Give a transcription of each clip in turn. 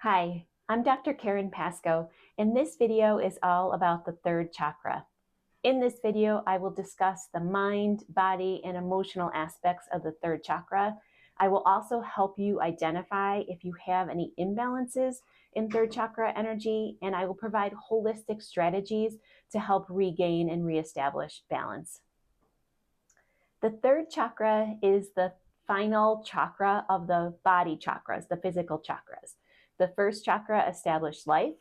Hi, I'm Dr. Karen Pascoe, and this video is all about the third chakra. In this video, I will discuss the mind, body, and emotional aspects of the third chakra. I will also help you identify if you have any imbalances in third chakra energy, and I will provide holistic strategies to help regain and reestablish balance. The third chakra is the final chakra of the body chakras, the physical chakras. The first chakra established life.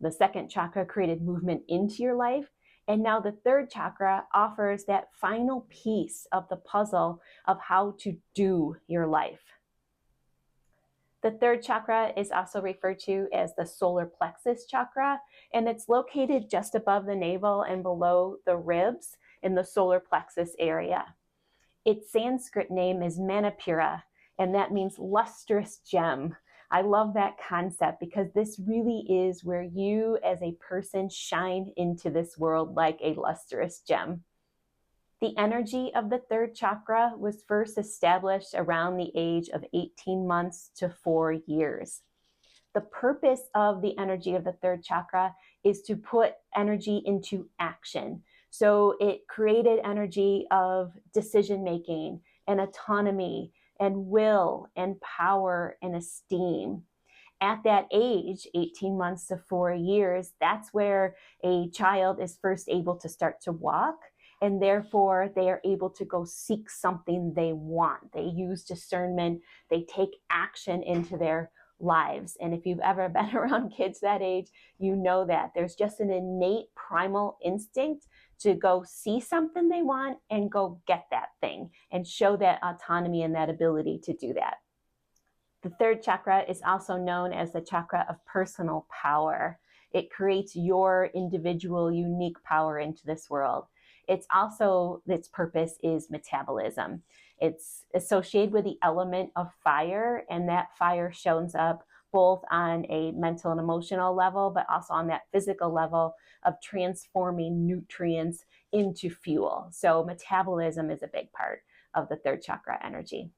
The second chakra created movement into your life. And now the third chakra offers that final piece of the puzzle of how to do your life. The third chakra is also referred to as the solar plexus chakra, and it's located just above the navel and below the ribs in the solar plexus area. Its Sanskrit name is Manipura, and that means lustrous gem. I love that concept because this really is where you as a person shine into this world like a lustrous gem. The energy of the third chakra was first established around the age of 18 months to 4 years. The purpose of the energy of the third chakra is to put energy into action. So it created energy of decision making and autonomy and will and power and esteem. At that age, 18 months to 4 years, that's where a child is first able to start to walk, and therefore they are able to go seek something they want. They use discernment, they take action into their lives. And if you've ever been around kids that age, you know that there's just an innate primal instinct to go see something they want and go get that thing and show that autonomy and that ability to do that. The third chakra is also known as the chakra of personal power. It creates your individual, unique power into this world. Its purpose is metabolism. It's associated with the element of fire, and that fire shows up both on a mental and emotional level, but also on that physical level of transforming nutrients into fuel. So metabolism is a big part of the third chakra energy.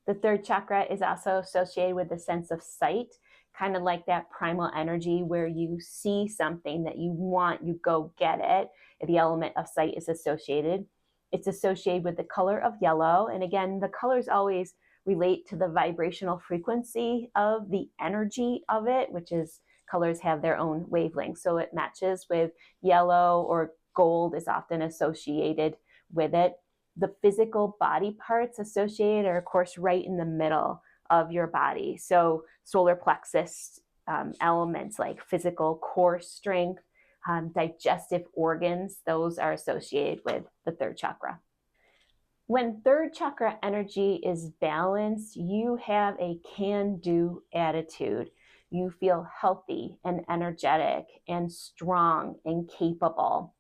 The third chakra is also associated with the sense of sight, kind of like that primal energy where you see something that you want, you go get it. The element of sight is associated. It's associated with the color of yellow. And again, the colors always relate to the vibrational frequency of the energy of it, which is colors have their own wavelength. So it matches with yellow, or gold is often associated with it. The physical body parts associated are, of course, right in the middle of your body. So solar plexus elements like physical core strength, digestive organs, those are associated with the third chakra. When third chakra energy is balanced, you have a can-do attitude. You feel healthy and energetic and strong and capable.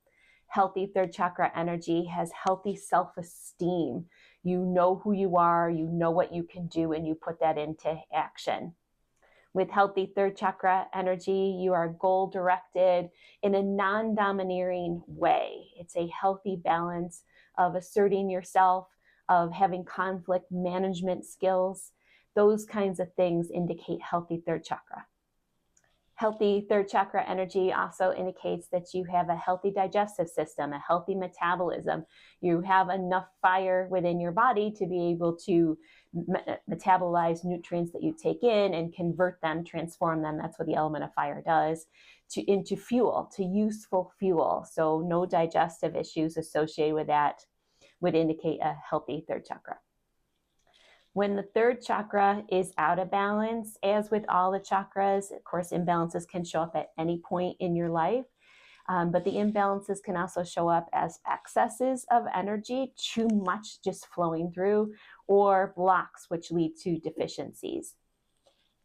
Healthy third chakra energy has healthy self-esteem. You know who you are, you know what you can do, and you put that into action. With healthy third chakra energy, you are goal-directed in a non-domineering way. It's a healthy balance of asserting yourself, of having conflict management skills. Those kinds of things indicate healthy third chakra. Healthy third chakra energy also indicates that you have a healthy digestive system, a healthy metabolism. You have enough fire within your body to be able to metabolize nutrients that you take in and convert them, transform them. That's what the element of fire does, into fuel, to useful fuel. So no digestive issues associated with that would indicate a healthy third chakra. When the third chakra is out of balance, as with all the chakras, of course, imbalances can show up at any point in your life, but the imbalances can also show up as excesses of energy, too much just flowing through, or blocks, which lead to deficiencies.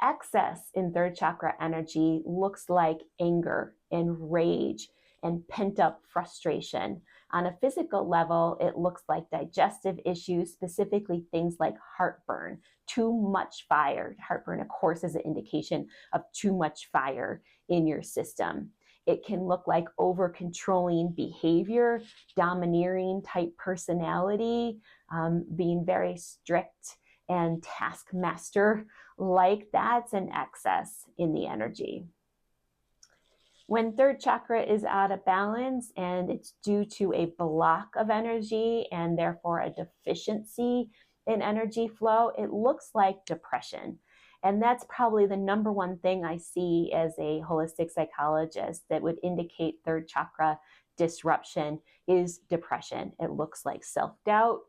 Excess in third chakra energy looks like anger and rage and pent-up frustration. On a physical level, it looks like digestive issues, specifically things like heartburn, too much fire. Heartburn, of course, is an indication of too much fire in your system. It can look like over-controlling behavior, domineering type personality, being very strict and taskmaster, like that's an excess in the energy. When third chakra is out of balance and it's due to a block of energy and therefore a deficiency in energy flow, it looks like depression. And that's probably the number one thing I see as a holistic psychologist that would indicate third chakra disruption is depression. It looks like self-doubt,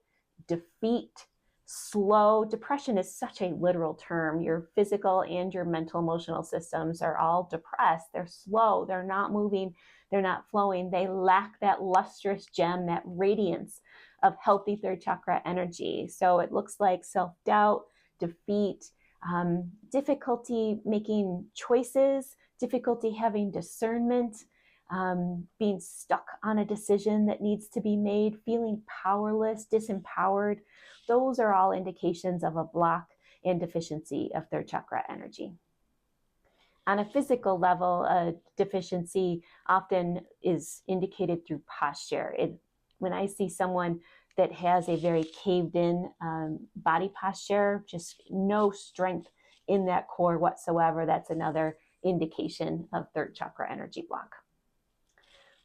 defeat, slow. Depression is such a literal term. Your physical and your mental emotional systems are all depressed. They're slow. They're not moving. They're not flowing. They lack that lustrous gem, that radiance of healthy third chakra energy. So it looks like self-doubt, defeat, difficulty making choices, difficulty having discernment, being stuck on a decision that needs to be made, feeling powerless, disempowered. Those are all indications of a block and deficiency of third chakra energy. On a physical level, a deficiency often is indicated through posture. When I see someone that has a very caved in body posture, just no strength in that core whatsoever, that's another indication of third chakra energy block.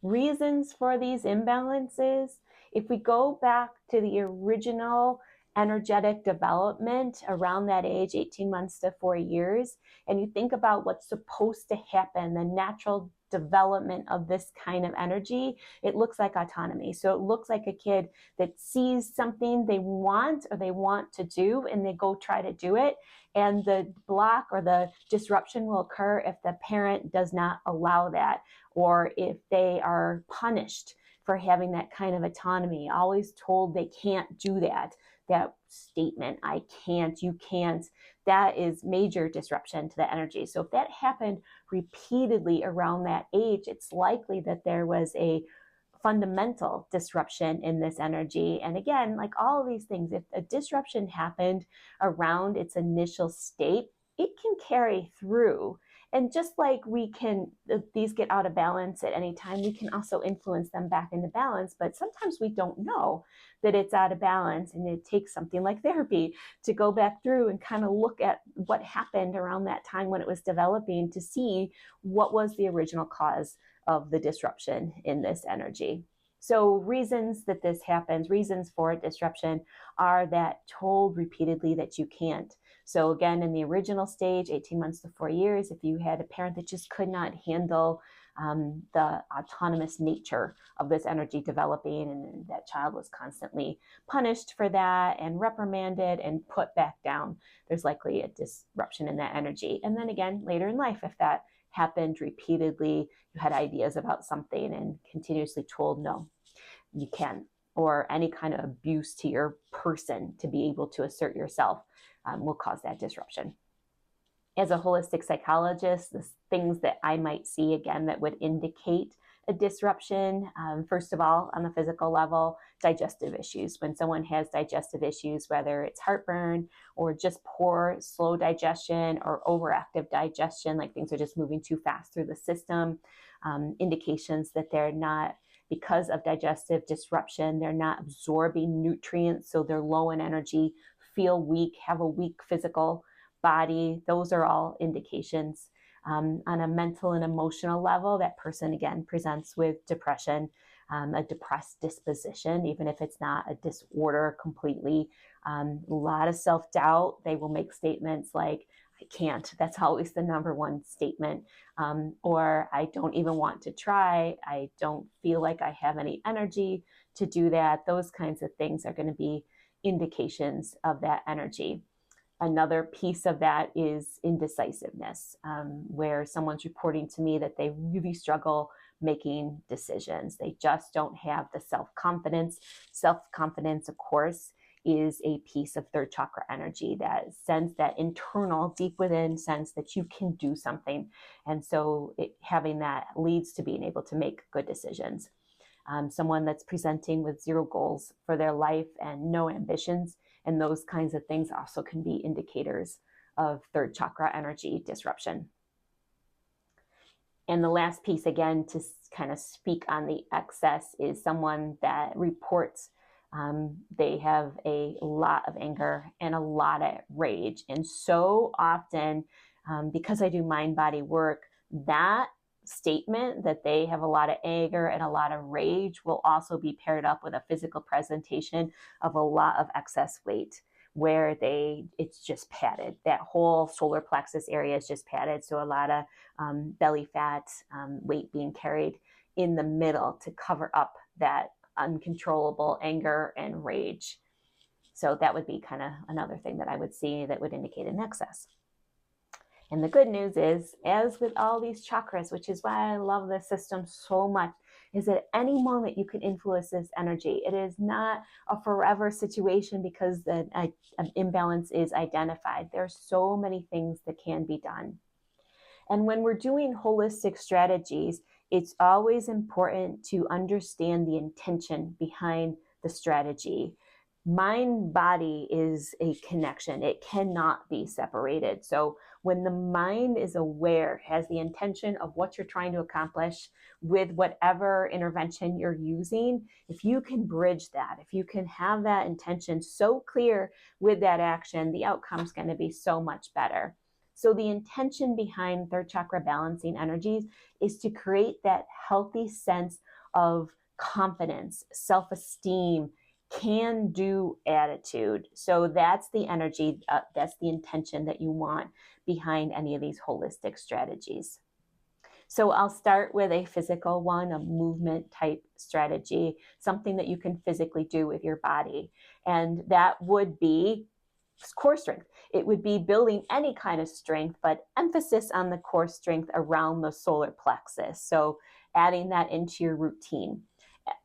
Reasons for these imbalances, if we go back to the original energetic development around that age, 18 months to 4 years, and you think about what's supposed to happen, the natural development of this kind of energy, it looks like autonomy. So it looks like a kid that sees something they want or they want to do and they go try to do it. And the block or the disruption will occur if the parent does not allow that, or if they are punished for having that kind of autonomy, always told they can't do that. That statement, I can't, you can't, that is major disruption to the energy. So if that happened repeatedly around that age, it's likely that there was a fundamental disruption in this energy. And again, like all of these things, if a disruption happened around its initial state, it can carry through. And just like we can, if these get out of balance at any time, we can also influence them back into balance. But sometimes we don't know that it's out of balance, and it takes something like therapy to go back through and kind of look at what happened around that time when it was developing to see what was the original cause of the disruption in this energy. So reasons that this happens, reasons for a disruption, are that told repeatedly that you can't. So again, in the original stage, 18 months to 4 years, if you had a parent that just could not handle the autonomous nature of this energy developing, and that child was constantly punished for that and reprimanded and put back down, there's likely a disruption in that energy. And then again, later in life, if that happened repeatedly, you had ideas about something and continuously told, no, you can't, or any kind of abuse to your person to be able to assert yourself will cause that disruption. As a holistic psychologist, the things that I might see again that would indicate a disruption, first of all, on the physical level, digestive issues. When someone has digestive issues, whether it's heartburn or just poor, slow digestion or overactive digestion, like things are just moving too fast through the system, indications that they're not, because of digestive disruption, they're not absorbing nutrients, so they're low in energy, feel weak, have a weak physical body. Those are all indications. On a mental and emotional level, that person again presents with depression, a depressed disposition, even if it's not a disorder completely. A lot of self-doubt. They will make statements like, I can't. That's always the number one statement. Or I don't even want to try. I don't feel like I have any energy to do that. Those kinds of things are going to be indications of that energy. Another piece of that is indecisiveness, where someone's reporting to me that they really struggle making decisions. They just don't have the self-confidence. Self-confidence, of course, is a piece of third chakra energy, that sense, that internal, deep within sense that you can do something. And so having that leads to being able to make good decisions. Someone that's presenting with zero goals for their life and no ambitions, and those kinds of things also can be indicators of third chakra energy disruption. And the last piece, again, to kind of speak on the excess, is someone that reports they have a lot of anger and a lot of rage. And so often, because I do mind-body work, that statement that they have a lot of anger and a lot of rage will also be paired up with a physical presentation of a lot of excess weight, where it's just padded. That whole solar plexus area is just padded. So a lot of belly fat, weight being carried in the middle to cover up that uncontrollable anger and rage. So that would be kind of another thing that I would see that would indicate an excess. And the good news is, as with all these chakras, which is why I love this system so much, is that at any moment you can influence this energy. It is not a forever situation because an imbalance is identified. There are so many things that can be done. And when we're doing holistic strategies, it's always important to understand the intention behind the strategy. Mind body is a connection. It cannot be separated. So when the mind is aware, has the intention of what you're trying to accomplish with whatever intervention you're using, if you can bridge that, if you can have that intention so clear with that action, the outcome's going to be so much better. So the intention behind third chakra balancing energies is to create that healthy sense of confidence, self-esteem, can-do attitude. So that's the energy, that's the intention that you want behind any of these holistic strategies. So I'll start with a physical one, a movement type strategy, something that you can physically do with your body. And that would be core strength. It would be building any kind of strength, but emphasis on the core strength around the solar plexus. So adding that into your routine.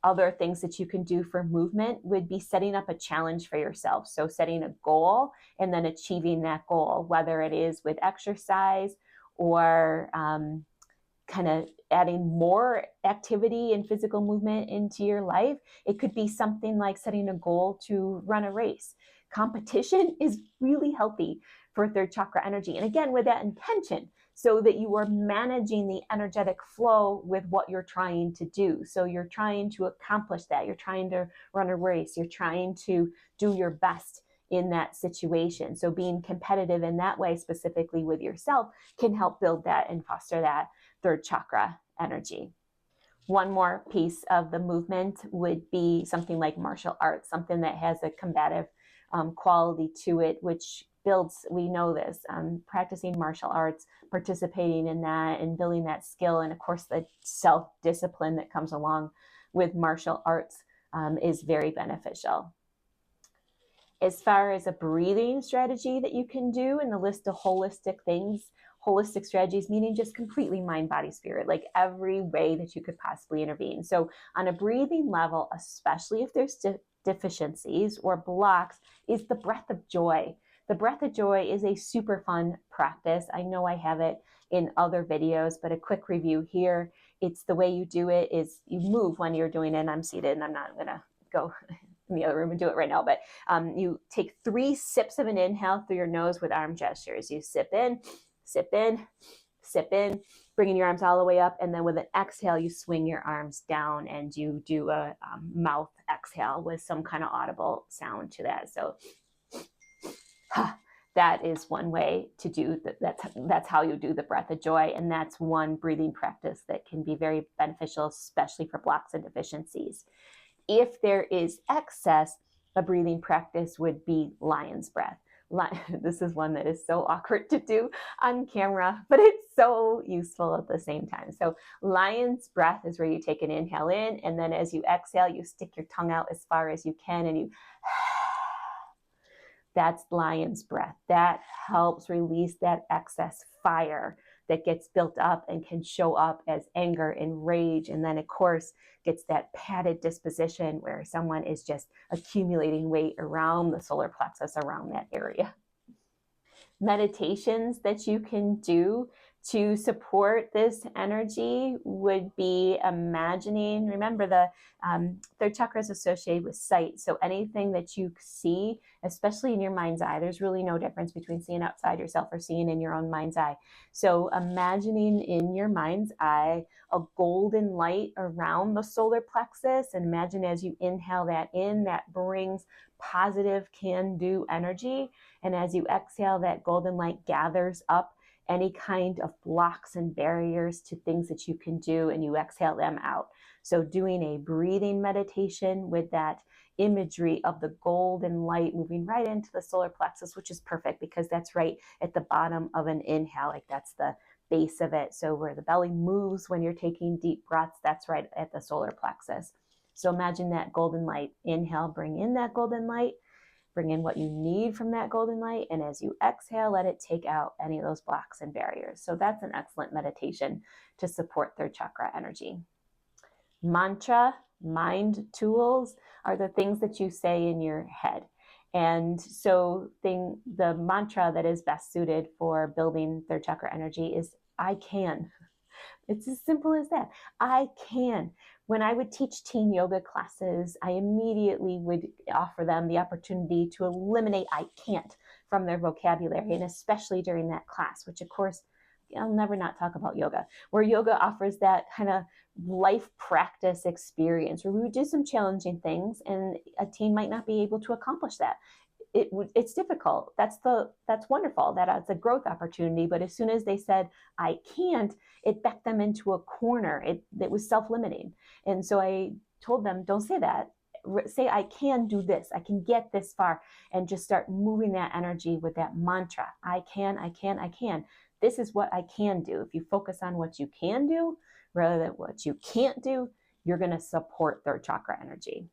Other things that you can do for movement would be setting up a challenge for yourself. So setting a goal and then achieving that goal, whether it is with exercise or kind of adding more activity and physical movement into your life. It could be something like setting a goal to run a race. Competition is really healthy for third chakra energy. And again, with that intention, so that you are managing the energetic flow with what you're trying to do. So you're trying to accomplish that. You're trying to run a race. You're trying to do your best in that situation. So being competitive in that way, specifically with yourself, can help build that and foster that third chakra energy. One more piece of the movement would be something like martial arts, something that has a combative quality to it, which builds, we know this, practicing martial arts, participating in that and building that skill. And of course, the self-discipline that comes along with martial arts is very beneficial. As far as a breathing strategy that you can do in the list of holistic things, holistic strategies, meaning just completely mind, body, spirit, like every way that you could possibly intervene. So on a breathing level, especially if there's deficiencies or blocks, is the breath of joy. The breath of joy is a super fun practice. I know I have it in other videos, but a quick review here. It's the way you do it is you move when you're doing it. And I'm seated and I'm not gonna go in the other room and do it right now, but you take 3 sips of an inhale through your nose with arm gestures. You sip in, sip in, sip in, bringing your arms all the way up. And then with an exhale, you swing your arms down and you do a mouth exhale with some kind of audible sound to that. So that is one way to do that. That's how you do the breath of joy. And that's one breathing practice that can be very beneficial, especially for blocks and deficiencies. If there is excess, a breathing practice would be lion's breath. This is one that is so awkward to do on camera, but it's so useful at the same time. So lion's breath is where you take an inhale in, and then as you exhale, you stick your tongue out as far as you can, and you that's lion's breath. That helps release that excess fire that gets built up and can show up as anger and rage. And then, of course, gets that padded disposition where someone is just accumulating weight around the solar plexus, around that area. Meditations that you can do To support this energy would be imagining, remember the third chakra is associated with sight. So anything that you see, especially in your mind's eye, there's really no difference between seeing outside yourself or seeing in your own mind's eye. So imagining in your mind's eye a golden light around the solar plexus, and imagine as you inhale that in, that brings positive can-do energy. And as you exhale, that golden light gathers up any kind of blocks and barriers to things that you can do, and you exhale them out. So doing a breathing meditation with that imagery of the golden light moving right into the solar plexus, which is perfect because that's right at the bottom of an inhale, like that's the base of it. So where the belly moves when you're taking deep breaths, that's right at the solar plexus. So imagine that golden light. Inhale, bring in that golden light. Bring in what you need from that golden light, and as you exhale, let it take out any of those blocks and barriers. So that's an excellent meditation to support third chakra energy. Mantra, mind tools are the things that you say in your head. And so the mantra that is best suited for building third chakra energy is I can. It's as simple as that. I can. When I would teach teen yoga classes, I immediately would offer them the opportunity to eliminate I can't from their vocabulary, and especially during that class, which of course, I'll never not talk about yoga, where yoga offers that kind of life practice experience where we would do some challenging things and a teen might not be able to accomplish that. It's difficult. That's wonderful. That's a growth opportunity. But as soon as they said, I can't, it backed them into a corner. It was self-limiting. And so I told them, don't say that. Say, I can do this. I can get this far, and just start moving that energy with that mantra. I can, I can, I can. This is what I can do. If you focus on what you can do rather than what you can't do, you're going to support third chakra energy.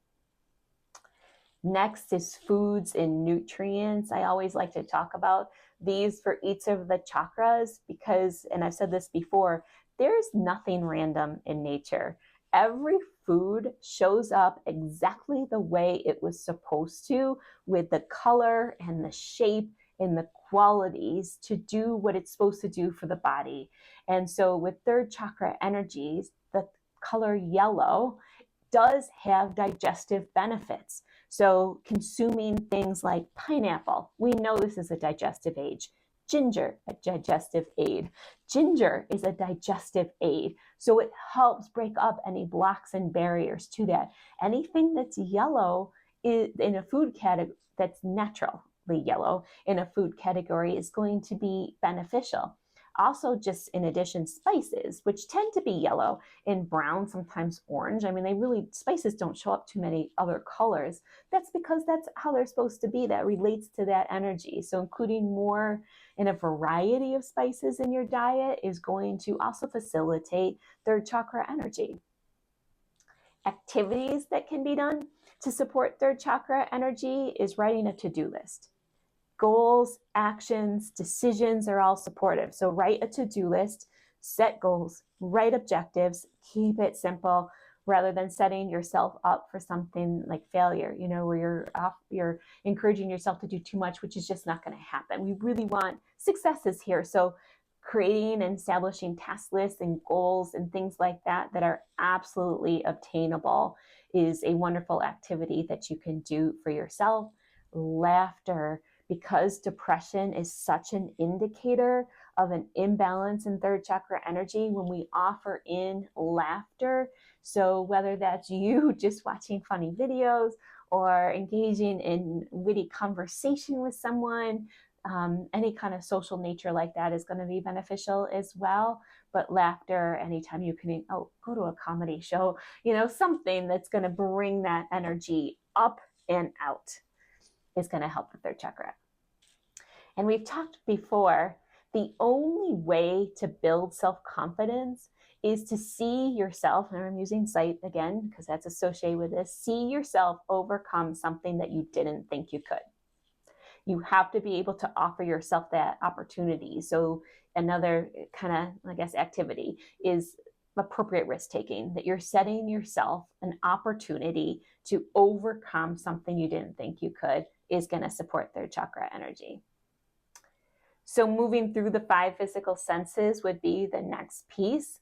Next is foods and nutrients. I always like to talk about these for each of the chakras because, and I've said this before, there's nothing random in nature. Every food shows up exactly the way it was supposed to, with the color and the shape and the qualities to do what it's supposed to do for the body. And so with third chakra energies, the color yellow does have digestive benefits. So consuming things like pineapple, we know this is a digestive aid. Ginger, a digestive aid. Ginger is a digestive aid. So it helps break up any blocks and barriers to that. Anything that's yellow is in a food category that's naturally yellow in a food category is going to be beneficial. Also, just in addition, spices, which tend to be yellow and brown, sometimes orange. I mean, spices don't show up too many other colors. That's because that's how they're supposed to be. That relates to that energy. So including more in a variety of spices in your diet is going to also facilitate third chakra energy. Activities that can be done to support third chakra energy is writing a to-do list. Goals, actions, decisions are all supportive. So write a to-do list, set goals, write objectives, keep it simple rather than setting yourself up for something like failure, where you're encouraging yourself to do too much, which is just not going to happen. We really want successes here. So creating and establishing task lists and goals and things like that are absolutely obtainable is a wonderful activity that you can do for yourself. Laughter, because depression is such an indicator of an imbalance in third chakra energy, when we offer in laughter, so whether that's you just watching funny videos or engaging in witty conversation with someone, any kind of social nature like that is going to be beneficial as well. But laughter, anytime you can, go to a comedy show, something that's going to bring that energy up and out is going to help the third chakra. And we've talked before, the only way to build self-confidence is to see yourself, and I'm using sight again because that's associated with this, see yourself overcome something that you didn't think you could. You have to be able to offer yourself that opportunity. So another kind of, activity is appropriate risk taking, that you're setting yourself an opportunity to overcome something you didn't think you could is going to support third chakra energy. So moving through the 5 physical senses would be the next piece.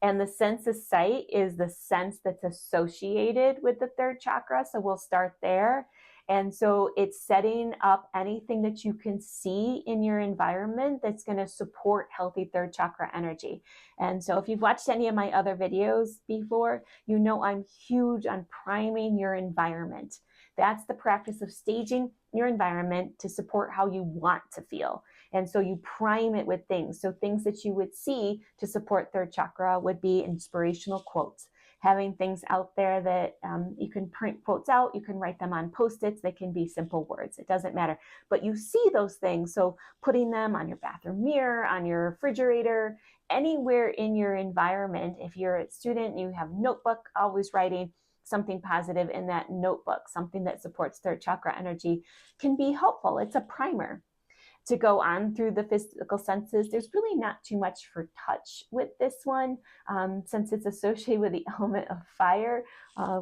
And the sense of sight is the sense that's associated with the third chakra. So we'll start there. And so it's setting up anything that you can see in your environment that's going to support healthy third chakra energy. And so if you've watched any of my other videos before, you know I'm huge on priming your environment. That's the practice of staging your environment to support how you want to feel. And so you prime it with things. So things that you would see to support third chakra would be inspirational quotes, having things out there that you can print quotes out, you can write them on Post-its, they can be simple words, it doesn't matter. But you see those things, so putting them on your bathroom mirror, on your refrigerator, anywhere in your environment. If you're a student, you have a notebook, always writing something positive in that notebook, something that supports third chakra energy can be helpful. It's a primer. To go on through the physical senses, there's really not too much for touch with this one. Since it's associated with the element of fire,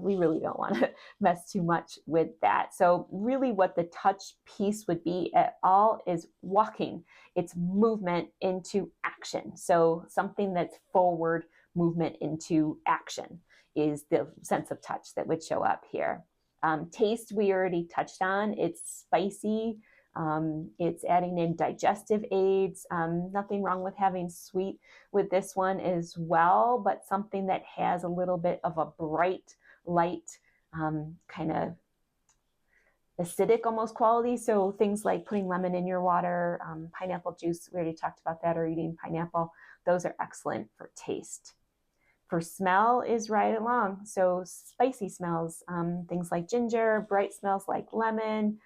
we really don't want to mess too much with that. So really what the touch piece would be at all is walking. It's movement into action. So something that's forward movement into action is the sense of touch that would show up here. Taste, we already touched on. It's spicy. It's adding in digestive aids. Nothing wrong with having sweet with this one as well, but something that has a little bit of a bright, light, kind of acidic almost quality. So things like putting lemon in your water, pineapple juice, we already talked about that, or eating pineapple. Those are excellent for taste. For smell is right along. So spicy smells, things like ginger, bright smells like lemon,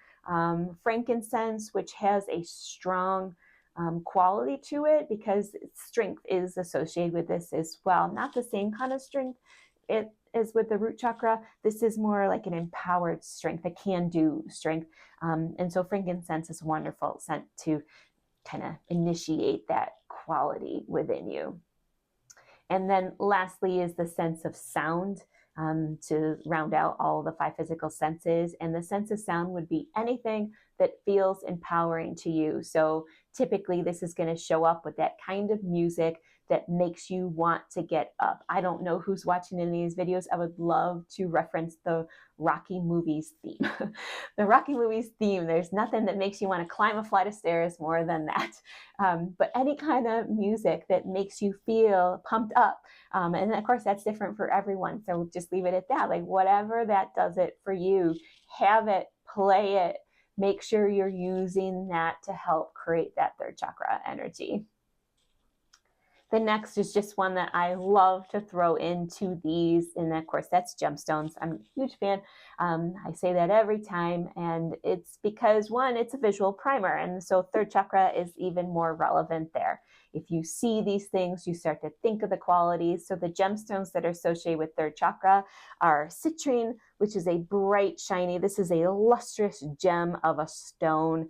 frankincense, which has a strong quality to it because strength is associated with this as well. Not the same kind of strength it is with the root chakra. This is more like an empowered strength, a can-do strength. And so frankincense is a wonderful scent to kind of initiate that quality within you. And then lastly is the sense of sound, to round out all the 5 physical senses. And the sense of sound would be anything that feels empowering to you. So typically this is going to show up with that kind of music that makes you want to get up. I don't know who's watching in these videos. I would love to reference the Rocky movies theme. The Rocky movies theme, there's nothing that makes you want to climb a flight of stairs more than that. But any kind of music that makes you feel pumped up. And of course, that's different for everyone. So just leave it at that. Like whatever that does it for you, have it, play it. Make sure you're using that to help create that third chakra energy. The next is just one that I love to throw into these, and of course that's gemstones. I'm a huge fan. I say that every time, and it's because one, it's a visual primer, and so third chakra is even more relevant there. If you see these things, you start to think of the qualities. So the gemstones that are associated with third chakra are citrine, which is a bright, shiny, this is a lustrous gem of a stone.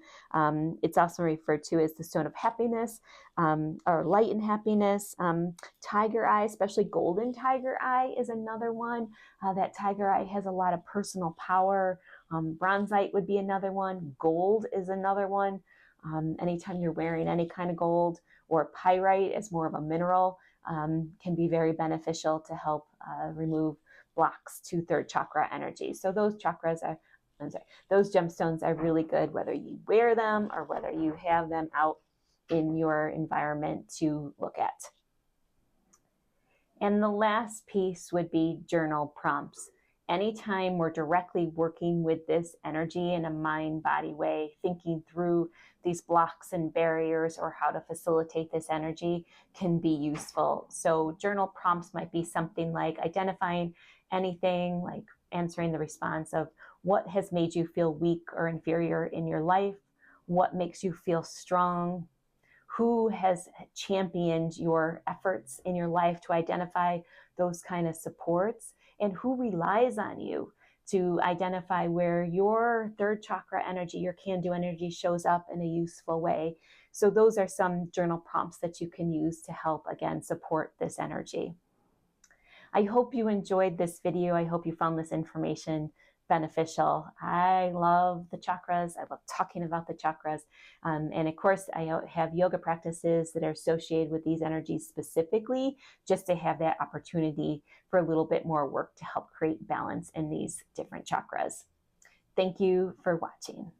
It's also referred to as the stone of happiness, or light and happiness. Tiger eye, especially golden tiger eye, is another one. That tiger eye has a lot of personal power. Bronzite would be another one. Gold is another one. Anytime you're wearing any kind of gold, or pyrite as more of a mineral, can be very beneficial to help remove blocks to third chakra energy. So those those gemstones are really good, whether you wear them or whether you have them out in your environment to look at. And the last piece would be journal prompts. Anytime we're directly working with this energy in a mind-body way, thinking through these blocks and barriers or how to facilitate this energy can be useful. So journal prompts might be something like identifying anything, like answering the response of what has made you feel weak or inferior in your life, what makes you feel strong, who has championed your efforts in your life to identify those kind of supports, and who relies on you to identify where your third chakra energy, your can-do energy, shows up in a useful way. So those are some journal prompts that you can use to help, again, support this energy. I hope you enjoyed this video. I hope you found this information beneficial. I love the chakras. I love talking about the chakras. And of course, I have yoga practices that are associated with these energies specifically, just to have that opportunity for a little bit more work to help create balance in these different chakras. Thank you for watching.